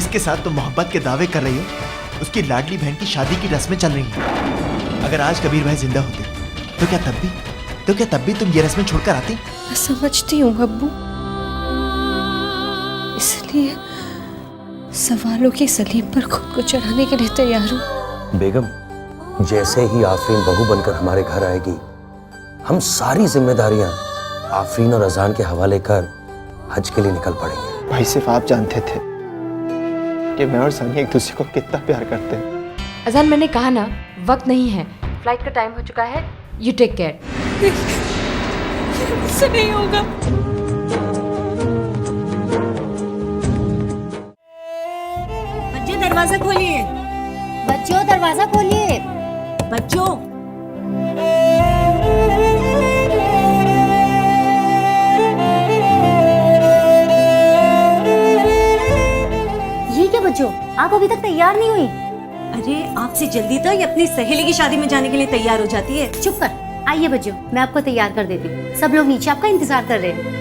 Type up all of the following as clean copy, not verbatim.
जिसके साथ तुम मोहब्बत के दावे कर रही हो उसकी लाडली बहन की शादी की रस्में चल रही हैं। अगर आज कबीर भाई जिंदा होते तो क्या तब भी तुम ये रस्में छोड़कर आती? मैं समझती हूँ अब्बू, इसलिए सवालों की सलीब पर खुद को चढ़ाने के लिए तैयार हूँ। बेगम, जैसे ही आफरीन बहू बनकर हमारे घर आएगी, हम सारी जिम्मेदारियां आफरीन और अजान के हवाले कर हज के लिए निकल पड़ेंगे। भाई सिर्फ आप जानते थे कि मैं और सानिया एक दूसरे को कितना प्यार करते हैं। अजान, मैंने कहा ना, वक्त नहीं है, फ्लाइट का टाइम हो चुका है। You take care. मुझसे नहीं होगा। बच्चों दरवाजा खोलिए। बच्चों दरवाजा खोलिए। बच्चों ये क्या बच्चों, आप अभी तक तैयार नहीं हुई? अरे आपसे जल्दी तो ये अपनी सहेली की शादी में जाने के लिए तैयार हो जाती है। चुप कर। आइए बच्चों, मैं आपको तैयार कर देती हूँ। सब लोग नीचे आपका इंतजार कर रहे हैं।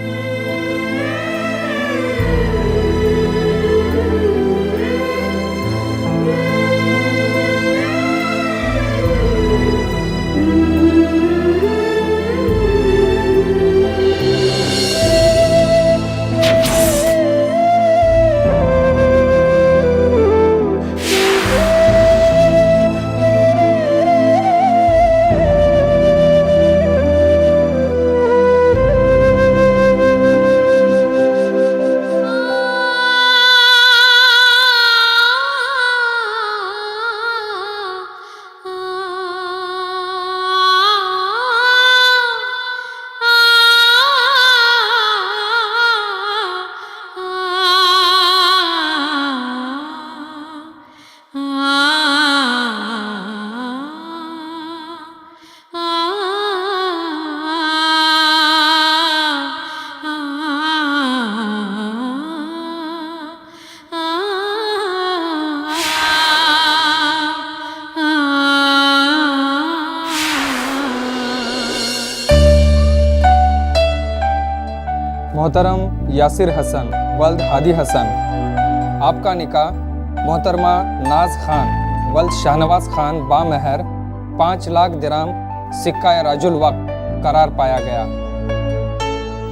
मोहतरम यासिर हसन वल्द हादी हसन, आपका निकाह मोहतरमा नाज खान वल्द शाहनवाज खान बामहर 5 लाख दिरहम सिक्का राजुल वक्त करार पाया गया।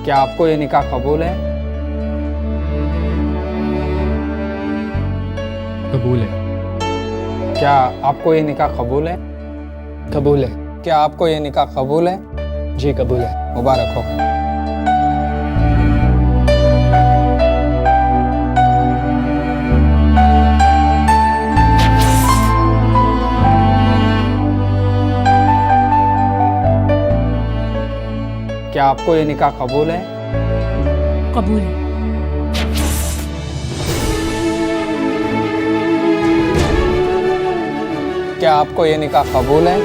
क्या आपको ये निकाह कबूल है? कबूल है। क्या आपको ये निकाह कबूल है? कबूल है। क्या आपको ये निकाह कबूल है? जी कबूल है। मुबारक हो। क्या आपको ये निकाह कबूल है? कबूल है। क्या आपको ये निकाह कबूल है?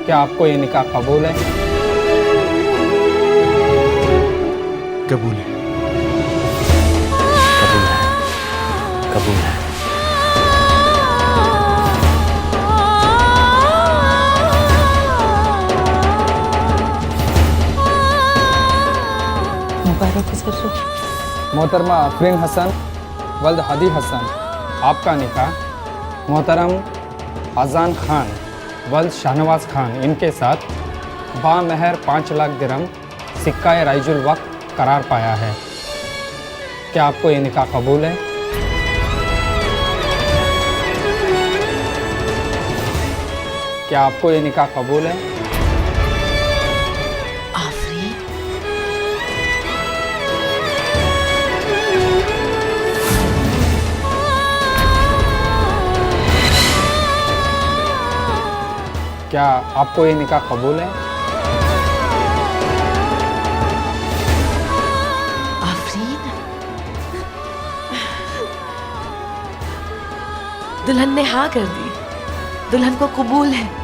क्या आपको ये निकाह कबूल है? कबूल है। कबूल है, कबूल है। मुबारक हो ससुर। मोहतरमा आफरीन हसन वल्द हादी हसन, आपका निकाह मोहतरम अजान खान वल्द शाहनवाज खान इनके साथ बामहर 5 लाख दिरहम सिक्का राइजुल वक्त करार पाया है। क्या आपको ये निकाह कबूल है? क्या आपको ये निकाह कबूल है? क्या आपको ये निकाह कबूल है? आफरीन, दुल्हन ने हाँ कर दी। दुल्हन को कबूल है।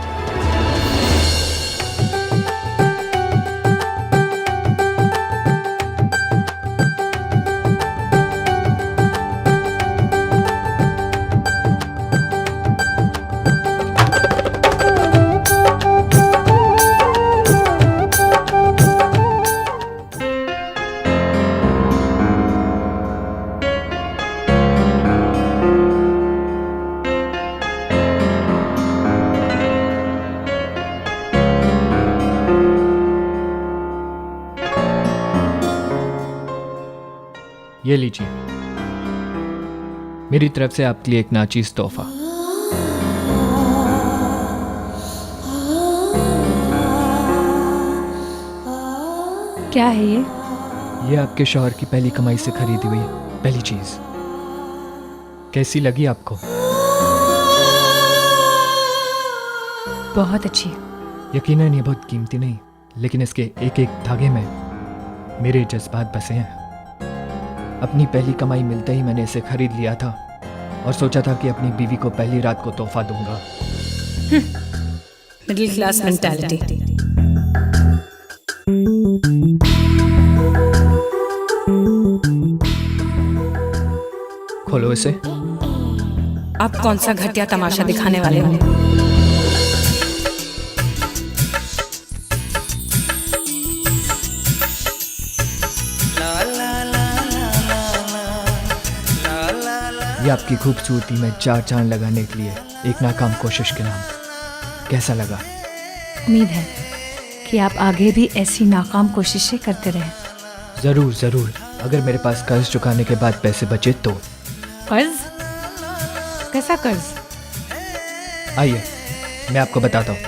ये लीजिए, मेरी तरफ से आपके लिए एक नाचीज तोहफा। क्या है ये? ये आपके शौहर की पहली कमाई से खरीदी हुई पहली चीज। कैसी लगी आपको? बहुत अच्छी। यकीनन ये बहुत कीमती नहीं, लेकिन इसके एक एक धागे में मेरे जज्बात बसे हैं। अपनी पहली कमाई मिलते ही मैंने इसे खरीद लिया था और सोचा था कि अपनी बीवी को पहली रात को तोहफा दूंगा। Middle class mentality. खोलो इसे। आप कौन सा घटिया तमाशा दिखाने वाले हो? ये आपकी खूबसूरती में चार चांद लगाने के लिए एक नाकाम कोशिश के नाम। कैसा लगा? उम्मीद है कि आप आगे भी ऐसी नाकाम कोशिशें करते रहें। जरूर जरूर, अगर मेरे पास कर्ज चुकाने के बाद पैसे बचे तो। कर्ज? कैसा कर्ज? आइए मैं आपको बताता हूँ।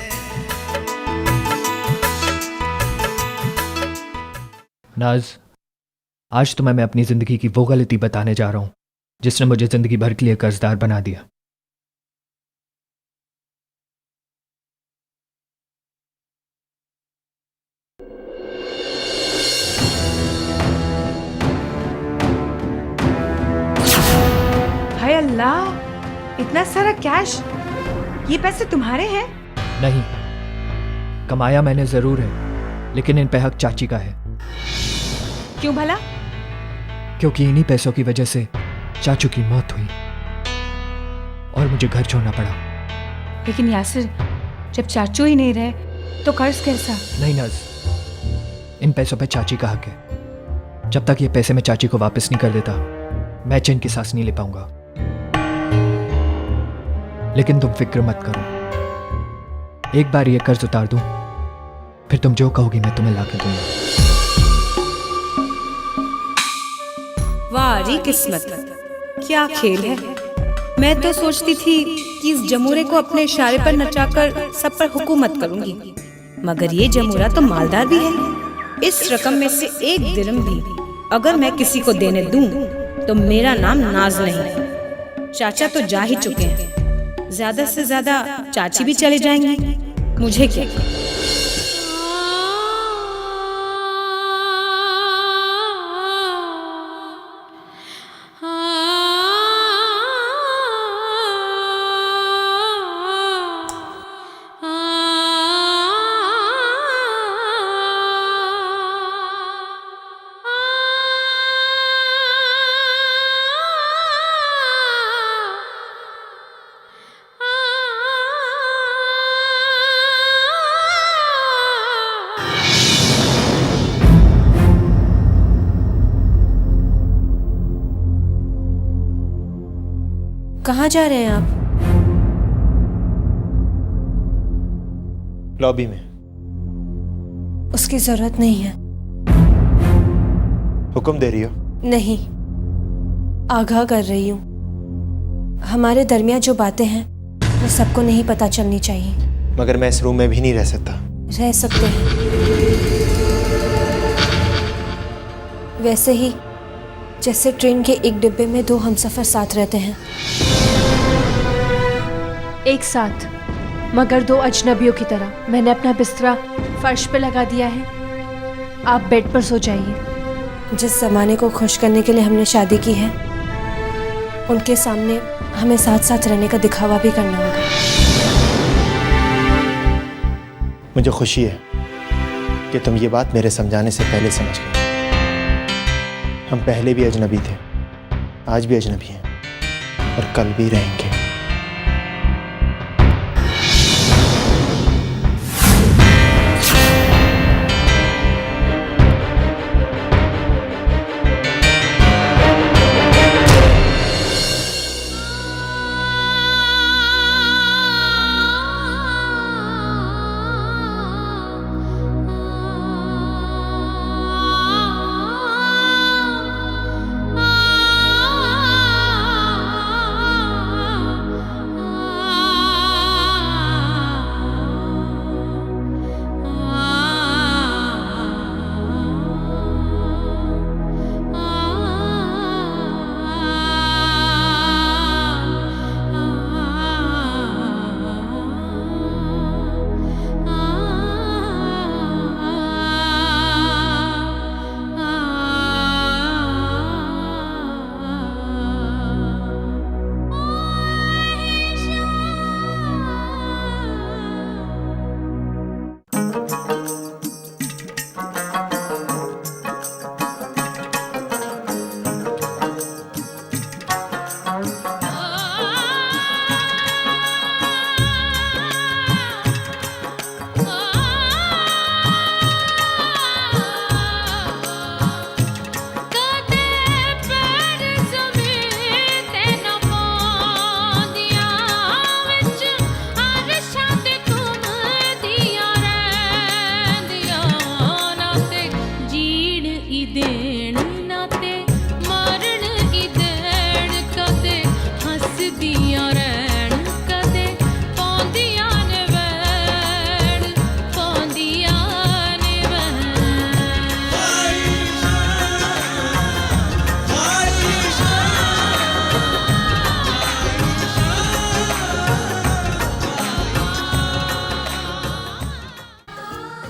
नाज, आज तुम्हें मैं अपनी जिंदगी की वो गलती बताने जा रहा हूँ जिसने मुझे जिंदगी भर के लिए कर्जदार बना दिया। हाय अल्लाह, इतना सारा कैश! ये पैसे तुम्हारे हैं? नहीं, कमाया मैंने जरूर है, लेकिन इन पे हक चाची का है। क्यों भला? क्योंकि इन्हीं पैसों की वजह से चाचू की मौत हुई और मुझे घर छोड़ना पड़ा। लेकिन यासिर, जब चाचू ही नहीं रहे तो कर्ज कैसा? नहीं नाज, इन पैसों पे चाची का हक है। जब तक ये पैसे मैं चाची को वापस नहीं कर देता, मैं चैन की सांस नहीं ले पाऊंगा। लेकिन तुम फिक्र मत करो, एक बार ये कर्ज उतार दूं, फिर तुम जो कहोगी मैं तुम्हें लाके दूंगा। वाह री किस्मत, क्या खेल है। मैं तो सोचती थी कि इस जमूरे को अपने इशारे पर नचाकर सब पर हुकूमत करूंगी, मगर ये जमूरा तो मालदार भी है। इस रकम में से एक दिरहम भी अगर मैं किसी को देने दूं तो मेरा नाम नाज नहीं। चाचा तो जा ही चुके हैं, ज्यादा से ज्यादा चाची भी चले जाएंगी, मुझे क्या। कहाँ जा रहे हैं आप? लॉबी में। उसकी जरूरत नहीं है। हुक्म दे रही हो? नहीं, आगाह कर रही हूँ। हमारे दरमियान जो बातें हैं वो सबको नहीं पता चलनी चाहिए। मगर मैं इस रूम में भी नहीं रह सकता। रह सकते हैं। वैसे ही जैसे ट्रेन के एक डिब्बे में दो हमसफर साथ रहते हैं। एक साथ, मगर दो अजनबियों की तरह। मैंने अपना बिस्तरा फर्श पे लगा दिया है, आप बेड पर सो जाइए। जिस ज़माने को खुश करने के लिए हमने शादी की है, उनके सामने हमें साथ साथ रहने का दिखावा भी करना होगा। मुझे खुशी है कि तुम ये बात मेरे समझाने से पहले समझ गए। हम पहले भी अजनबी थे, आज भी अजनबी हैं और कल भी रहेंगे।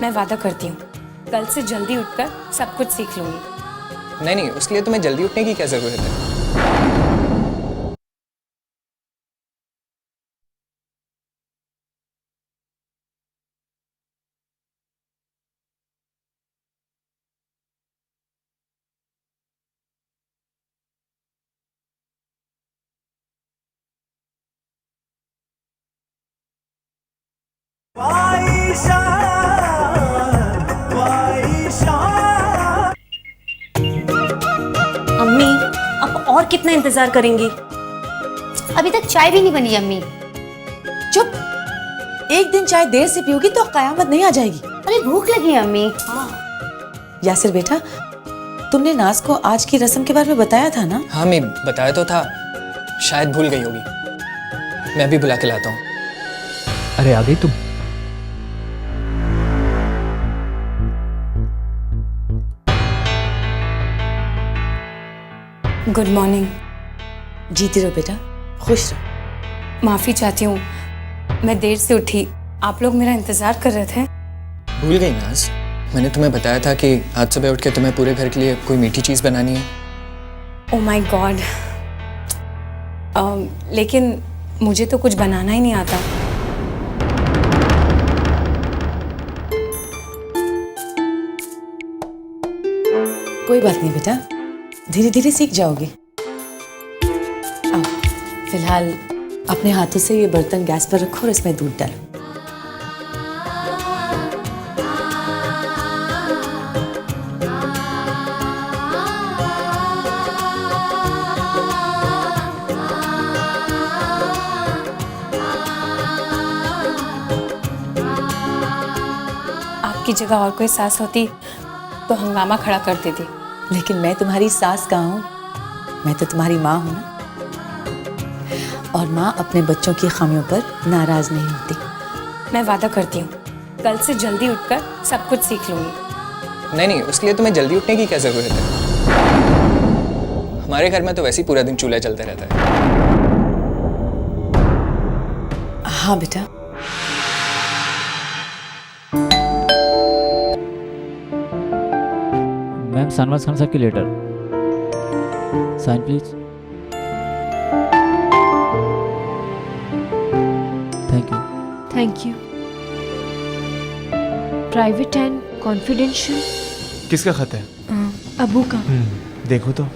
मैं वादा करती हूँ कल से जल्दी उठकर सब कुछ सीख लूंगी। नहीं नहीं, उसके लिए तुम्हें जल्दी उठने की क्या जरूरत है? अम्मी, आप और कितना इंतजार करेंगी? अभी तक चाय भी नहीं बनी अम्मी। चुप। एक दिन चाय देर से पियोगी तो कयामत नहीं आ जाएगी। अरे भूख लगी है अम्मी। यासिर बेटा, तुमने नाज को आज की रस्म के बारे में बताया था ना? हाँ मैं बताया तो था, शायद भूल गई होगी। मैं भी बुला के लाता हूँ। अरे आ गई तुम? Good morning. जीती रहो बेटा, खुश रहो। माफ़ी चाहती हूँ, मैं देर से उठी। आप लोग मेरा इंतज़ार कर रहे थे। भूल गई नाज, मैंने तुम्हें बताया था कि आज सुबह उठ के तुम्हें पूरे घर के लिए कोई मीठी चीज़ बनानी है। ओह माय गॉड, लेकिन मुझे तो कुछ बनाना ही नहीं आता। कोई बात नहीं बेटा, धीरे धीरे सीख जाओगे। आओ, फिलहाल अपने हाथों से ये बर्तन गैस पर रखो और इसमें दूध डालो। आपकी जगह और कोई सास होती तो हंगामा खड़ा कर देती। लेकिन मैं तुम्हारी सास कहाँ हूँ, मैं तो तुम्हारी माँ हूँ ना। और माँ अपने बच्चों की खामियों पर नाराज नहीं होती। मैं वादा करती हूँ कल से जल्दी उठकर सब कुछ सीख लूंगी। नहीं नहीं, उसके लिए तुम्हें जल्दी उठने की क्या जरूरत है? हमारे घर में तो वैसे ही पूरा दिन चूल्हा चलता रहता है। हाँ बेटा। मैम, शाहनवाज खान साहब की letter. Sign please. Thank you. Thank you. Private and confidential. किसका खत है? अबू का। देखो तो।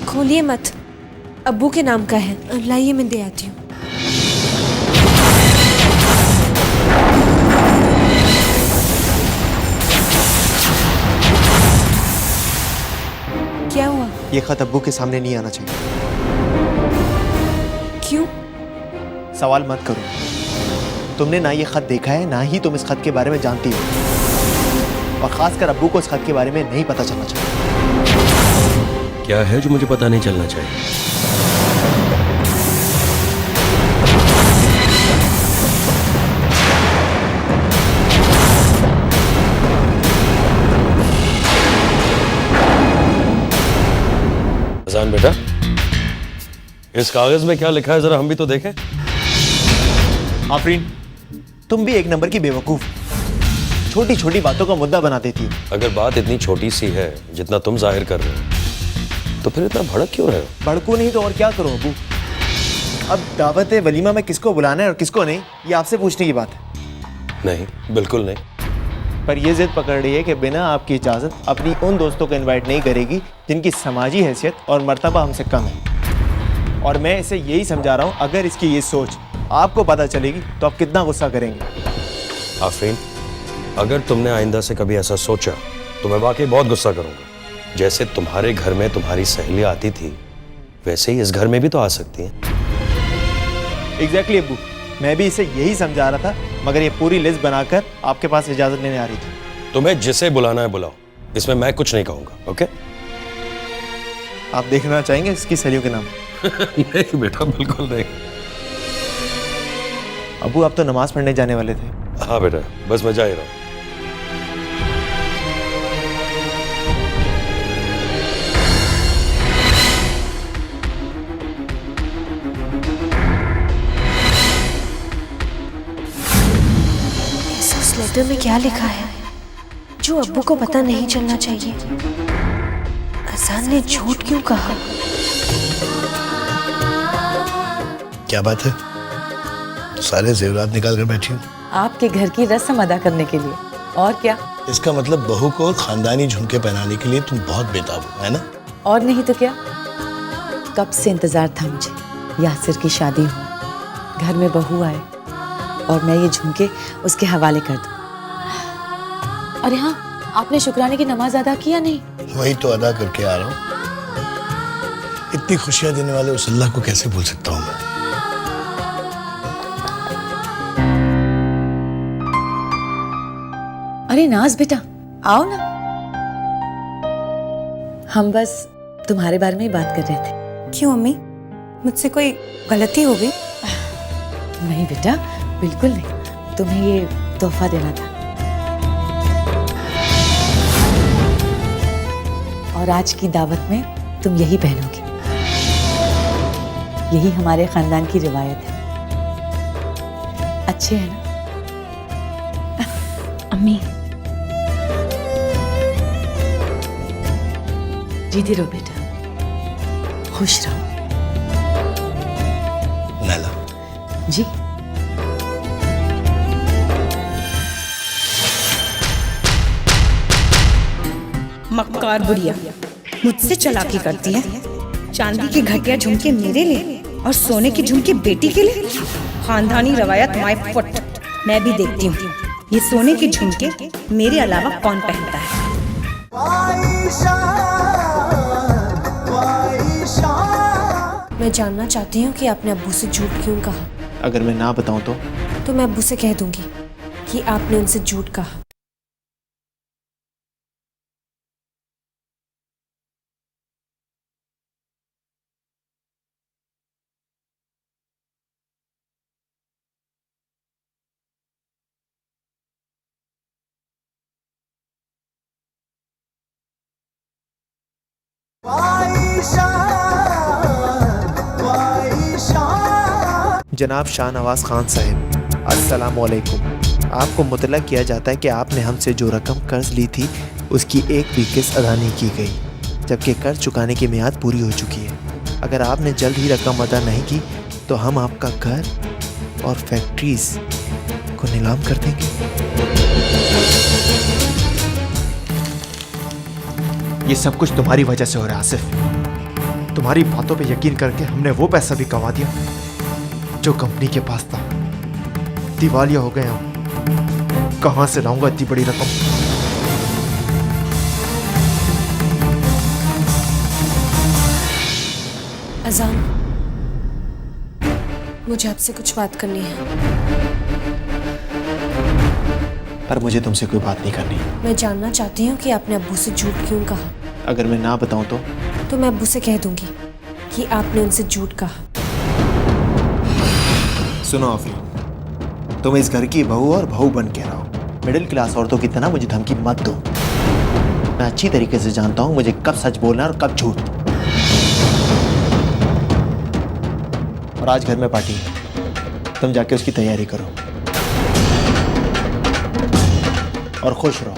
खोलिए मत, अब्बू के नाम का है। लाइए मैं दे आती हूँ। क्या हुआ? ये खत अब्बू के सामने नहीं आना चाहिए। क्यों? सवाल मत करो। तुमने ना ये खत देखा है, ना ही तुम इस खत के बारे में जानती हो। और खासकर अब्बू को इस खत के बारे में नहीं पता चलना चाहिए। क्या है जो मुझे पता नहीं चलना चाहिए? अजान बेटा, इस कागज में क्या लिखा है जरा हम भी तो देखें। आफरीन, तुम भी एक नंबर की बेवकूफ, छोटी छोटी बातों का मुद्दा बना देती हो। अगर बात इतनी छोटी सी है जितना तुम जाहिर कर रहे हो, तो फिर इतना भड़क क्यों रहे हो? भड़कू नहीं तो और क्या करो अब्बू। अब दावत वलीमा में किसको बुलाना है और किसको नहीं, ये आपसे पूछने की बात है। नहीं, बिल्कुल नहीं। पर ये जिद पकड़ रही है कि बिना आपकी इजाज़त अपनी उन दोस्तों को इनवाइट नहीं करेगी जिनकी समाजी हैसियत और मर्तबा हमसे कम है। और मैं इसे यही समझा रहा हूँ, अगर इसकी ये सोच आपको पता चलेगी तो आप कितना गुस्सा करेंगे। आफरीन, अगर तुमने आइंदा से कभी ऐसा सोचा तो मैं वाकई बहुत गुस्सा करूंगा। जैसे तुम्हारे घर में तुम्हारी सहेली आती थी, वैसे ही इस घर में भी तो आ सकती हैं। एग्जैक्टली अब्बू, मैं भी इसे यही समझा रहा था, मगर ये पूरी लिस्ट बनाकर आपके पास इजाज़त लेने आ रही थी। तुम्हें जिसे बुलाना है बुलाओ, इसमें मैं कुछ नहीं कहूंगा। ओके? आप देखना चाहेंगे इसकी सहेलियों के नाम? नहीं बेटा, बिल्कुल नहीं। अब्बू, आप तो नमाज पढ़ने जाने वाले थे। हाँ बेटा, बस मैं जा ही रहा हूँ। रजिस्टर में क्या लिखा है जो अब्बू को पता नहीं चलना चाहिए? अजान ने झूठ क्यों कहा? क्या बात है, सारे जेवरात निकाल कर बैठी हूँ? आपके घर की रस्म अदा करने के लिए, और क्या। इसका मतलब बहू को खानदानी झुमके पहनाने के लिए तुम बहुत बेताब हो, है ना? और नहीं तो क्या, कब से इंतजार था मुझे यासिर की शादी हो, घर में बहू आए और मैं ये झुमके उसके हवाले कर दूं। अरे हाँ, आपने शुक्राने की नमाज अदा की या नहीं? वही तो अदा करके आ रहा हूँ। इतनी खुशियां देने वाले उस अल्लाह को कैसे भूल सकता हूँ मैं? अरे नाज बेटा, आओ ना। हम बस तुम्हारे बारे में ही बात कर रहे थे। क्यों अम्मी, मुझसे कोई गलती हो गई? नहीं बेटा, बिल्कुल नहीं, तुम्हें ये तोहफा देना था। और आज की दावत में तुम यही पहनोगी। यही हमारे खानदान की रिवायत है। अच्छे है ना? अम्मी, जीती रहो बेटा, खुश रहो। नैला जी। मक्कार बुढ़िया, मुझसे चालाकी करती है। चांदी के घटिया झुमके मेरे लिए और सोने की झुमके बेटी के लिए। खानदानी रवायत माय फुट। मैं भी देखती हूँ ये सोने के झुमके मेरे अलावा कौन पहनता है। मैं जानना चाहती हूँ कि आपने अब्बू से झूठ क्यों कहा। अगर मैं ना बताऊं तो मैं अब्बू से कह दूंगी कि आपने उनसे झूठ कहा। जनाब शाहनवाज खान साहब, अस्सलाम वालेकुम। आपको मुतला किया जाता है कि आपने हमसे जो रकम कर्ज ली थी उसकी एक भी किस्त अदा नहीं की गई, जबकि कर्ज चुकाने की मियाद पूरी हो चुकी है। अगर आपने जल्द ही रकम अदा नहीं की तो हम आपका घर और फैक्ट्रीज को नीलाम कर देंगे। ये सब कुछ तुम्हारी वजह से हो रहा है आसिफ। तुम्हारी बातों पे यकीन करके हमने वो पैसा भी कमा दिया जो कंपनी के पास था। दिवालिया हो गया हूं, कहां से लाऊंगा इतनी बड़ी रकम? अजान, मुझे आपसे कुछ बात करनी है। पर मुझे तुमसे कोई बात नहीं करनी। मैं जानना चाहती हूँ कि आपने अब्बू से झूठ क्यों कहा। अगर मैं ना बताऊं तो मैं अब्बू से कह दूंगी कि आपने उनसे झूठ कहा। सुनो आफरीन, तुम इस घर की बहू और बहू बन के रहो। मिडिल क्लास औरतों की तरह मुझे धमकी मत दो। मैं अच्छी तरीके से जानता हूं मुझे कब सच बोलना और कब झूठ। और आज घर में पार्टी है, तुम जाके उसकी तैयारी करो और खुश रहो।